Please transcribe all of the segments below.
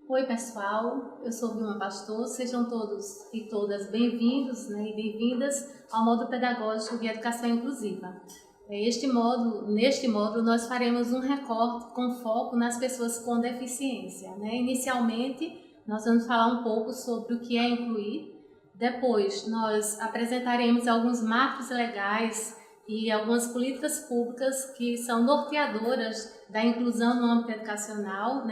Oi pessoal, eu sou Vilma Pastor, sejam todos e todas bem-vindos, e bem-vindas ao módulo pedagógico de educação inclusiva. Neste módulo nós faremos um recorte com foco nas pessoas com deficiência. Inicialmente nós vamos falar um pouco sobre o que é incluir, depois nós apresentaremos alguns marcos legais e algumas políticas públicas que são norteadoras da inclusão no âmbito educacional,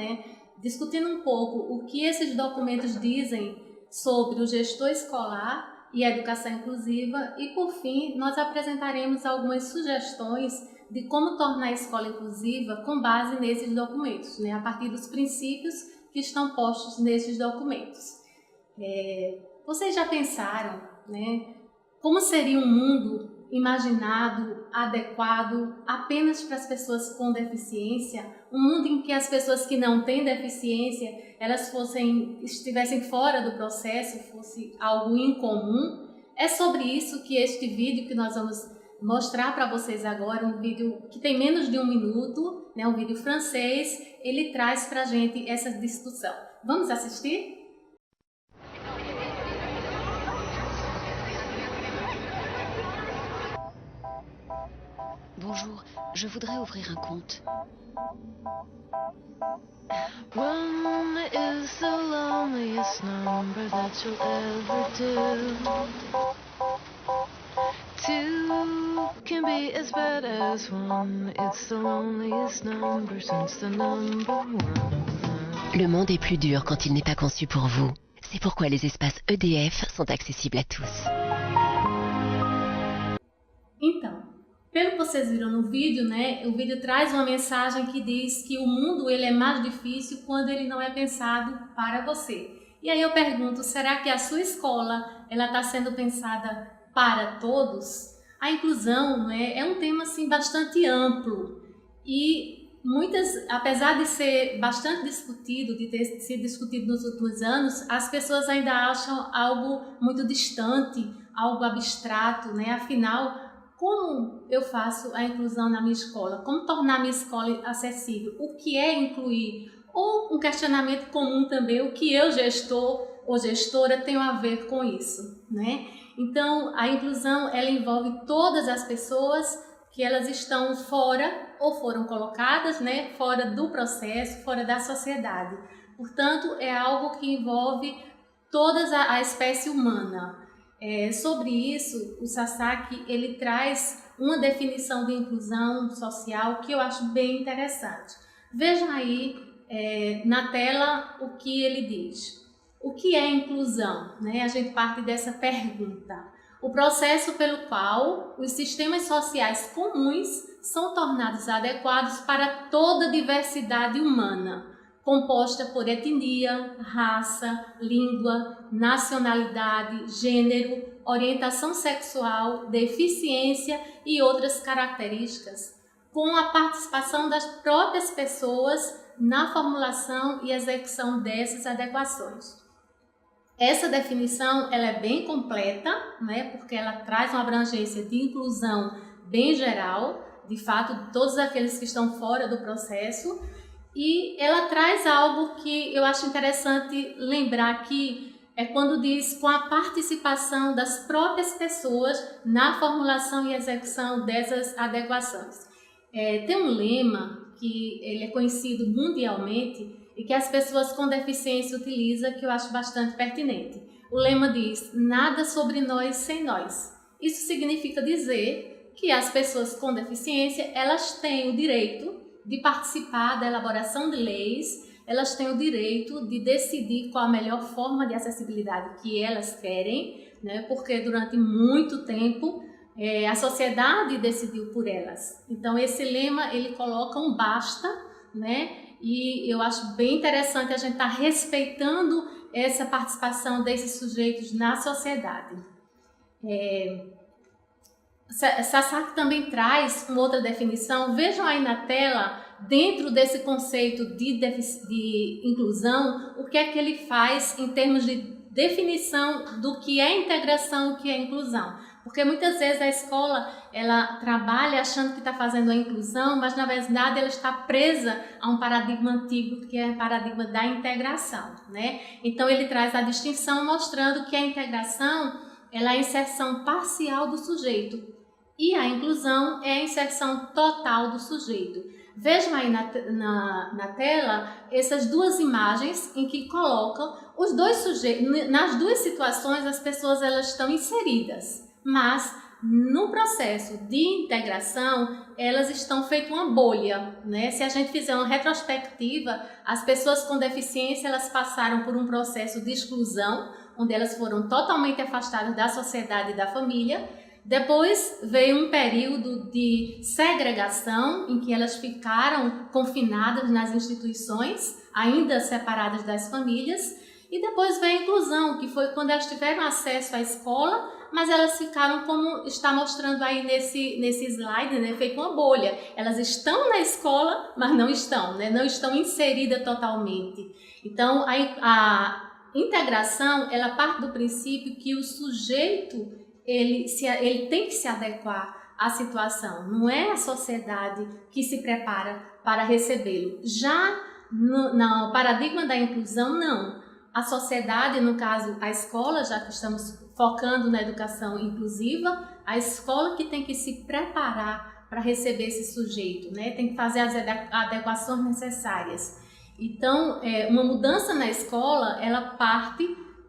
discutindo um pouco o que esses documentos dizem sobre o gestor escolar e a educação inclusiva e, por fim, nós apresentaremos algumas sugestões de como tornar a escola inclusiva com base nesses documentos, a partir dos princípios que estão postos nesses documentos. Vocês já pensaram, como seria um mundo imaginado, adequado apenas para as pessoas com deficiência, um mundo em que as pessoas que não têm deficiência, elas estivessem fora do processo, fosse algo incomum? É sobre isso que este vídeo que nós vamos mostrar para vocês agora, um vídeo que tem menos de 1 minuto, um vídeo francês, ele traz para a gente essa discussão. Vamos assistir? Bonjour, je voudrais ouvrir un compte. One is the loneliest number that you'll ever do. Two can be as bad as one. It's the loneliest number since the number one. Le monde est plus dur quand il n'est pas conçu pour vous. C'est pourquoi les espaces EDF sont accessibles à tous. Então, pelo que vocês viram no vídeo, o vídeo traz uma mensagem que diz que o mundo ele é mais difícil quando ele não é pensado para você. E aí eu pergunto, será que a sua escola ela está sendo pensada para todos? A inclusão é um tema assim, bastante amplo e apesar de ser bastante discutido, de ter sido discutido nos últimos anos, as pessoas ainda acham algo muito distante, algo abstrato, afinal, como eu faço a inclusão na minha escola? Como tornar a minha escola acessível? O que é incluir? Ou um questionamento comum também, o que eu, gestor ou gestora, tenho a ver com isso? Então, a inclusão ela envolve todas as pessoas que elas estão fora ou foram colocadas, fora do processo, fora da sociedade. Portanto, é algo que envolve toda a espécie humana. Sobre isso, o Sasaki ele traz uma definição de inclusão social que eu acho bem interessante. Vejam aí na tela o que ele diz. O que é inclusão? A gente parte dessa pergunta. O processo pelo qual os sistemas sociais comuns são tornados adequados para toda a diversidade humana, composta por etnia, raça, língua, nacionalidade, gênero, orientação sexual, deficiência e outras características, com a participação das próprias pessoas na formulação e execução dessas adequações. Essa definição ela é bem completa, porque ela traz uma abrangência de inclusão bem geral, de fato, de todos aqueles que estão fora do processo. E ela traz algo que eu acho interessante lembrar aqui, é quando diz com a participação das próprias pessoas na formulação e execução dessas adequações. Tem um lema que ele é conhecido mundialmente e que as pessoas com deficiência utilizam, que eu acho bastante pertinente. O lema diz, nada sobre nós sem nós. Isso significa dizer que as pessoas com deficiência, elas têm o direito de participar da elaboração de leis, elas têm o direito de decidir qual a melhor forma de acessibilidade que elas querem, porque durante muito tempo a sociedade decidiu por elas. Então esse lema ele coloca um basta, e eu acho bem interessante a gente estar respeitando essa participação desses sujeitos na sociedade. Sasaki também traz uma outra definição, vejam aí na tela, dentro desse conceito de inclusão, o que é que ele faz em termos de definição do que é integração e o que é inclusão. Porque muitas vezes a escola, ela trabalha achando que está fazendo a inclusão, mas na verdade ela está presa a um paradigma antigo, que é o paradigma da integração, né? Então ele traz a distinção mostrando que a integração ela é a inserção parcial do sujeito e a inclusão é a inserção total do sujeito. Vejam aí na tela essas duas imagens em que colocam os dois sujeitos. Nas duas situações as pessoas elas estão inseridas, mas no processo de integração elas estão feitas uma bolha, né? Se a gente fizer uma retrospectiva, as pessoas com deficiência elas passaram por um processo de exclusão, onde elas foram totalmente afastadas da sociedade e da família. Depois veio um período de segregação, em que elas ficaram confinadas nas instituições, ainda separadas das famílias. E depois veio a inclusão, que foi quando elas tiveram acesso à escola, mas elas ficaram, como está mostrando aí nesse slide, né, feito uma bolha. Elas estão na escola, mas não estão, né, não estão inseridas totalmente. Então, a integração, ela parte do princípio que o sujeito ele tem que se adequar à situação, não é a sociedade que se prepara para recebê-lo. Já no paradigma da inclusão, não. A sociedade, no caso a escola, já que estamos focando na educação inclusiva, a escola que tem que se preparar para receber esse sujeito, né? Tem que fazer as adequações necessárias. Então, uma mudança na escola,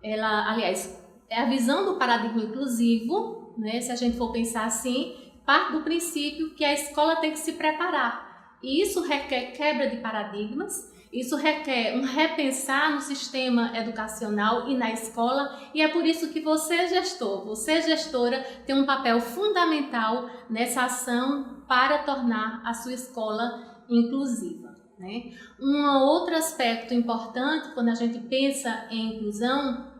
aliás, é a visão do paradigma inclusivo, né? Se a gente for pensar assim, parte do princípio que a escola tem que se preparar. E isso requer quebra de paradigmas, isso requer um repensar no sistema educacional e na escola, e é por isso que você, gestor, você, gestora, tem um papel fundamental nessa ação para tornar a sua escola inclusiva, né? Um outro aspecto importante quando a gente pensa em inclusão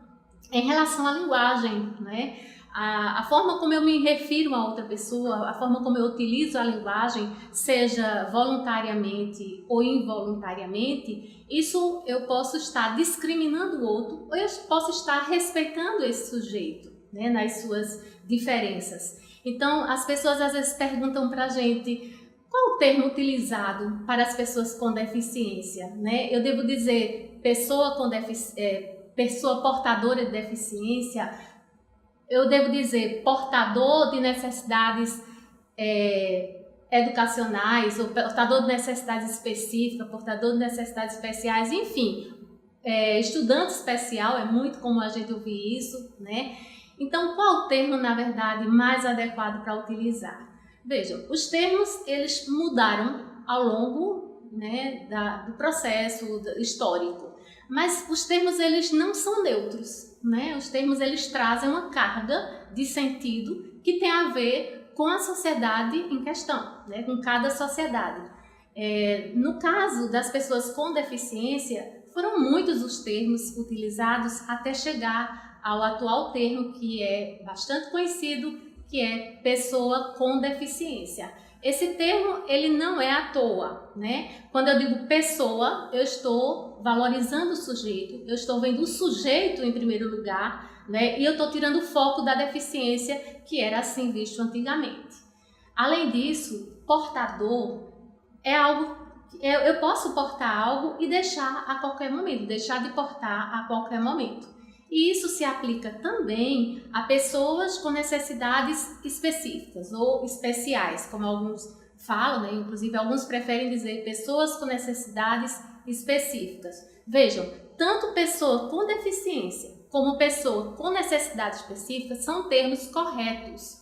em relação à linguagem, né? A forma como eu me refiro a outra pessoa, a forma como eu utilizo a linguagem, seja voluntariamente ou involuntariamente, isso eu posso estar discriminando o outro ou eu posso estar respeitando esse sujeito, né, nas suas diferenças. Então, as pessoas às vezes perguntam para a gente qual o termo utilizado para as pessoas com deficiência, né? Eu devo dizer pessoa portadora de deficiência, eu devo dizer portador de necessidades educacionais, ou portador de necessidades específicas, portador de necessidades especiais, enfim, estudante especial, é muito comum a gente ouvir isso, né? Então, qual o termo, na verdade, mais adequado para utilizar? Vejam, os termos, eles mudaram ao longo, né, do processo histórico. Mas os termos eles não são neutros, né? Os termos eles trazem uma carga de sentido que tem a ver com a sociedade em questão, né? Com cada sociedade. No caso das pessoas com deficiência, foram muitos os termos utilizados até chegar ao atual termo que é bastante conhecido, que é pessoa com deficiência. Esse termo, ele não é à toa, né? Quando eu digo pessoa, eu estou valorizando o sujeito, eu estou vendo o sujeito em primeiro lugar, né? E eu estou tirando o foco da deficiência, que era assim visto antigamente. Além disso, portador é algo, eu posso portar algo e deixar a qualquer momento, deixar de portar a qualquer momento. E isso se aplica também a pessoas com necessidades específicas ou especiais, como alguns falam, né? Inclusive alguns preferem dizer pessoas com necessidades específicas. Vejam, tanto pessoa com deficiência como pessoa com necessidade específica são termos corretos.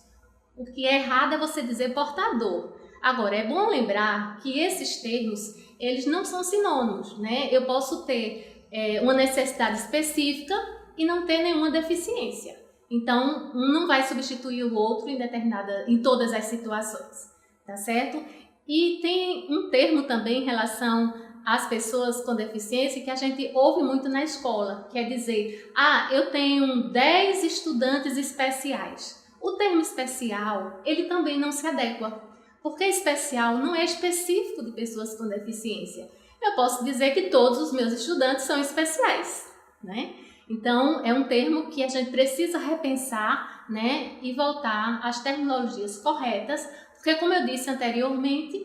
O que é errado é você dizer portador. Agora, é bom lembrar que esses termos, eles não são sinônimos, né? Eu posso ter uma necessidade específica e não ter nenhuma deficiência. Então, um não vai substituir o outro em todas as situações, tá certo? E tem um termo também em relação às pessoas com deficiência que a gente ouve muito na escola, que é dizer, eu tenho 10 estudantes especiais. O termo especial, ele também não se adequa, porque especial não é específico de pessoas com deficiência. Eu posso dizer que todos os meus estudantes são especiais, né? Então, é um termo que a gente precisa repensar né, e voltar às terminologias corretas, porque como eu disse anteriormente,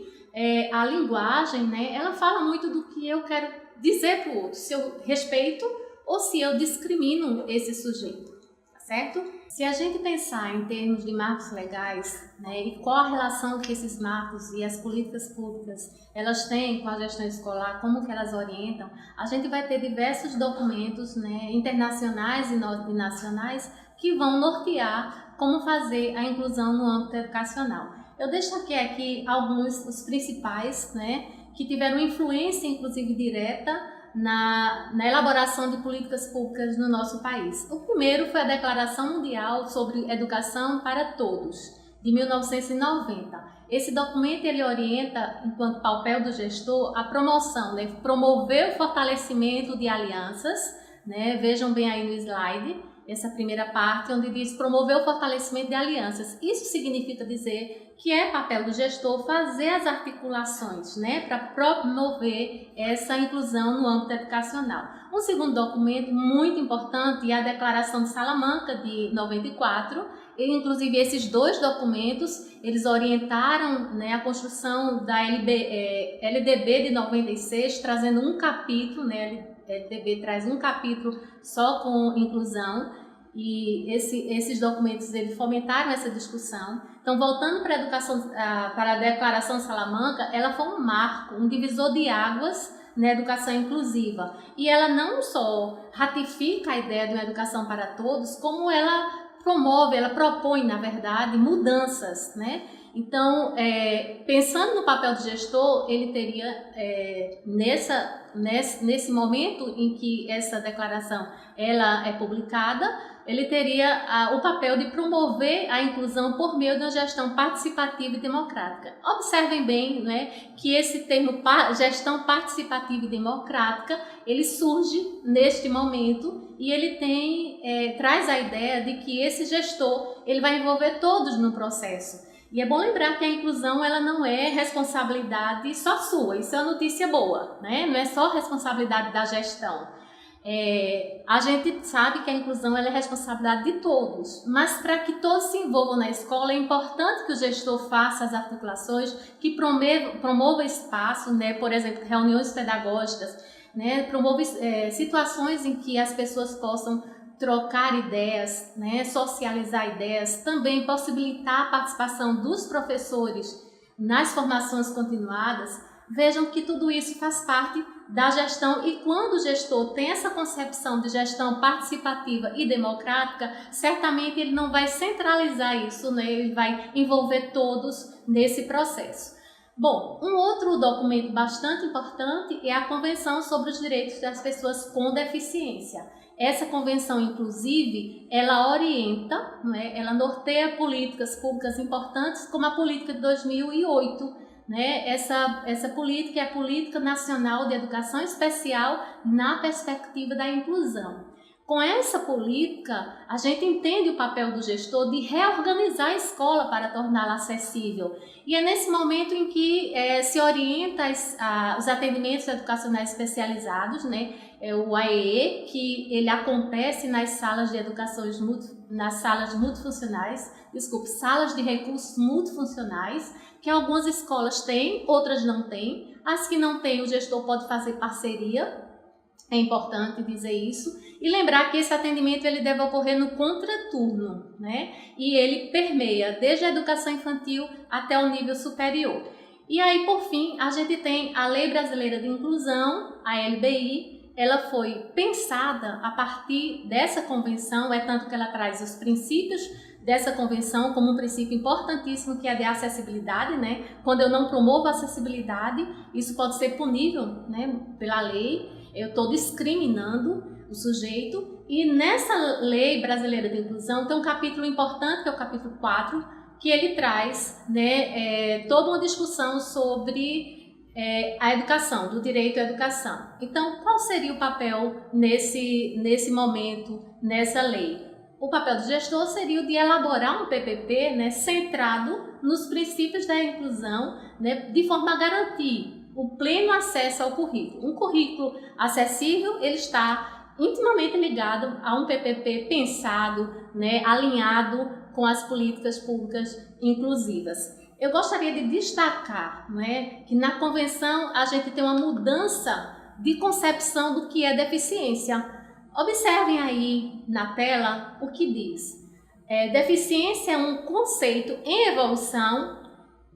a linguagem, né, ela fala muito do que eu quero dizer para o outro, se eu respeito ou se eu discrimino esse sujeito, tá certo? Se a gente pensar em termos de marcos legais, né, e qual a relação que esses marcos e as políticas públicas elas têm com a gestão escolar, como que elas orientam, a gente vai ter diversos documentos, né, internacionais e nacionais que vão nortear como fazer a inclusão no âmbito educacional. Eu deixo aqui alguns, os principais, né, que tiveram influência, inclusive direta, na elaboração de políticas públicas no nosso país. O primeiro foi a Declaração Mundial sobre Educação para Todos, de 1990. Esse documento ele orienta, enquanto papel do gestor, a promoção, né, promover o fortalecimento de alianças, né, vejam bem aí no slide, essa primeira parte, onde diz promover o fortalecimento de alianças. Isso significa dizer que é papel do gestor fazer as articulações, né, para promover essa inclusão no âmbito educacional. Um segundo documento muito importante é a Declaração de Salamanca, de 94. E, inclusive, esses dois documentos, eles orientaram, né, a construção da LDB de 96, trazendo um capítulo, né, LDB traz um capítulo só com inclusão, e esses documentos eles fomentaram essa discussão. Então, voltando para a educação, para a Declaração de Salamanca, ela foi um marco, um divisor de águas na educação inclusiva. E ela não só ratifica a ideia de uma educação para todos, como ela promove, ela propõe, na verdade, mudanças, né? Então, pensando no papel do gestor, ele teria, nesse momento em que essa declaração ela é publicada, ele teria o papel de promover a inclusão por meio de uma gestão participativa e democrática. Observem bem, né, que esse termo gestão participativa e democrática, ele surge neste momento e ele traz a ideia de que esse gestor ele vai envolver todos no processo. E é bom lembrar que a inclusão ela não é responsabilidade só sua, isso é uma notícia boa, né? Não é só responsabilidade da gestão. A gente sabe que a inclusão ela é responsabilidade de todos, mas para que todos se envolvam na escola é importante que o gestor faça as articulações, que promova espaço, né? Por exemplo, reuniões pedagógicas, né? Promova situações em que as pessoas possam trocar ideias, né, socializar ideias, também possibilitar a participação dos professores nas formações continuadas. Vejam que tudo isso faz parte da gestão e quando o gestor tem essa concepção de gestão participativa e democrática, certamente ele não vai centralizar isso, né, ele vai envolver todos nesse processo. Bom, um outro documento bastante importante é a Convenção sobre os Direitos das Pessoas com Deficiência. Essa convenção, inclusive, ela orienta, né, ela norteia políticas públicas importantes, como a política de 2008. Né? Essa política é a Política Nacional de Educação Especial na perspectiva da inclusão. Com essa política, a gente entende o papel do gestor de reorganizar a escola para torná-la acessível. E é nesse momento em que se orienta os atendimentos educacionais especializados, né? O AEE, que ele acontece nas salas de salas de recursos multifuncionais, que algumas escolas têm, outras não têm. As que não têm, o gestor pode fazer parceria. É importante dizer isso e lembrar que esse atendimento ele deve ocorrer no contraturno, né? E ele permeia desde a educação infantil até o nível superior. E aí, por fim, a gente tem a Lei Brasileira de Inclusão, a LBI. Ela foi pensada a partir dessa convenção, é tanto que ela traz os princípios dessa convenção como um princípio importantíssimo que é de acessibilidade, né? Quando eu não promovo a acessibilidade, isso pode ser punível, né, pela lei. Eu estou discriminando o sujeito e nessa Lei Brasileira de Inclusão tem um capítulo importante, que é o capítulo 4, que ele traz, né, toda uma discussão sobre a educação, do direito à educação. Então, qual seria o papel nesse momento, nessa lei? O papel do gestor seria o de elaborar um PPP, né, centrado nos princípios da inclusão, né, de forma a garantir o pleno acesso ao currículo. Um currículo acessível, ele está intimamente ligado a um PPP pensado, né, alinhado com as políticas públicas inclusivas. Eu gostaria de destacar, né, que na convenção a gente tem uma mudança de concepção do que é deficiência. Observem aí na tela o que diz. Deficiência é um conceito em evolução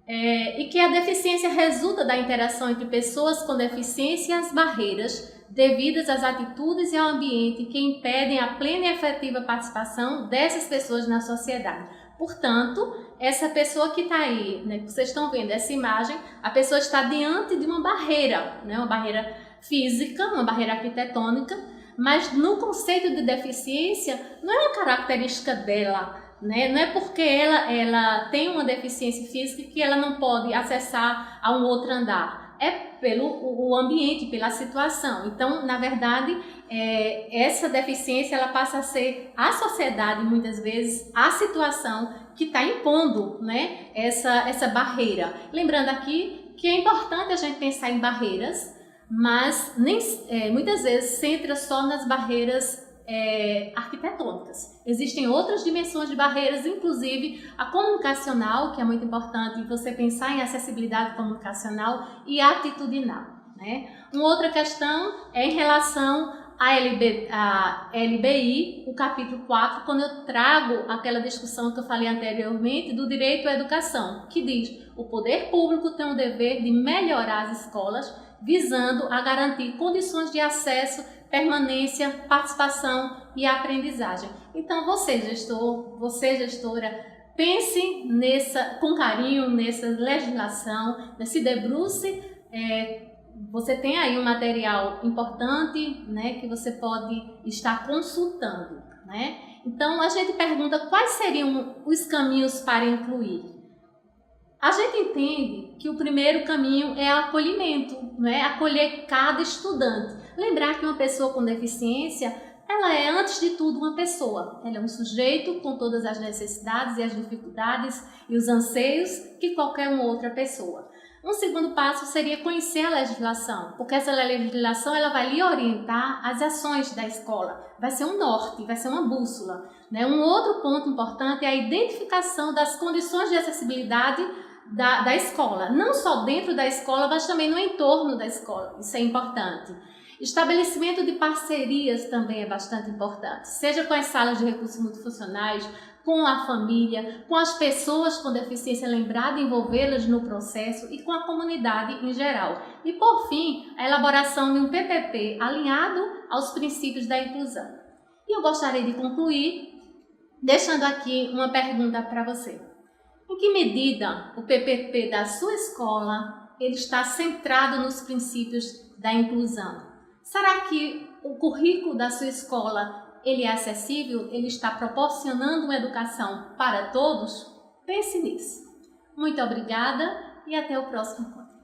e que a deficiência resulta da interação entre pessoas com deficiência e as barreiras devidas às atitudes e ao ambiente que impedem a plena e efetiva participação dessas pessoas na sociedade. Portanto, essa pessoa que está aí, né, que vocês estão vendo essa imagem, a pessoa está diante de uma barreira, né, uma barreira física, uma barreira arquitetônica, mas no conceito de deficiência não é uma característica dela, né? Não é porque ela tem uma deficiência física que ela não pode acessar a um outro andar. É pelo o ambiente, pela situação. Então, na verdade, essa deficiência ela passa a ser a sociedade, muitas vezes, a situação que está impondo, né, essa barreira. Lembrando aqui que é importante a gente pensar em barreiras, mas muitas vezes centra só nas barreiras arquitetônicas. Existem outras dimensões de barreiras, inclusive a comunicacional, que é muito importante você pensar em acessibilidade comunicacional e atitudinal, né? Uma outra questão é em relação à LBI, o capítulo 4, quando eu trago aquela discussão que eu falei anteriormente do direito à educação, que diz: o poder público tem o dever de melhorar as escolas, visando a garantir condições de acesso, permanência, participação e aprendizagem. Então, você, gestor, você, gestora, pense com carinho nessa legislação, se debruce. Você tem aí um material importante, né, que você pode estar consultando, né? Então, a gente pergunta quais seriam os caminhos para incluir. A gente entende que o primeiro caminho é o acolhimento, né? Acolher cada estudante. Lembrar que uma pessoa com deficiência, ela é, antes de tudo, uma pessoa. Ela é um sujeito com todas as necessidades e as dificuldades e os anseios que qualquer uma outra pessoa. Um segundo passo seria conhecer a legislação, porque essa legislação ela vai lhe orientar as ações da escola. Vai ser um norte, vai ser uma bússola, né? Um outro ponto importante é a identificação das condições de acessibilidade da escola, não só dentro da escola, mas também no entorno da escola. Isso é importante. Estabelecimento de parcerias também é bastante importante, seja com as salas de recursos multifuncionais, com a família, com as pessoas com deficiência, lembrar de envolvê-las no processo e com a comunidade em geral. E, por fim, a elaboração de um PPP alinhado aos princípios da inclusão. E eu gostaria de concluir deixando aqui uma pergunta para você. Em que medida o PPP da sua escola ele está centrado nos princípios da inclusão? Será que o currículo da sua escola ele é acessível? Ele está proporcionando uma educação para todos? Pense nisso. Muito obrigada e até o próximo encontro.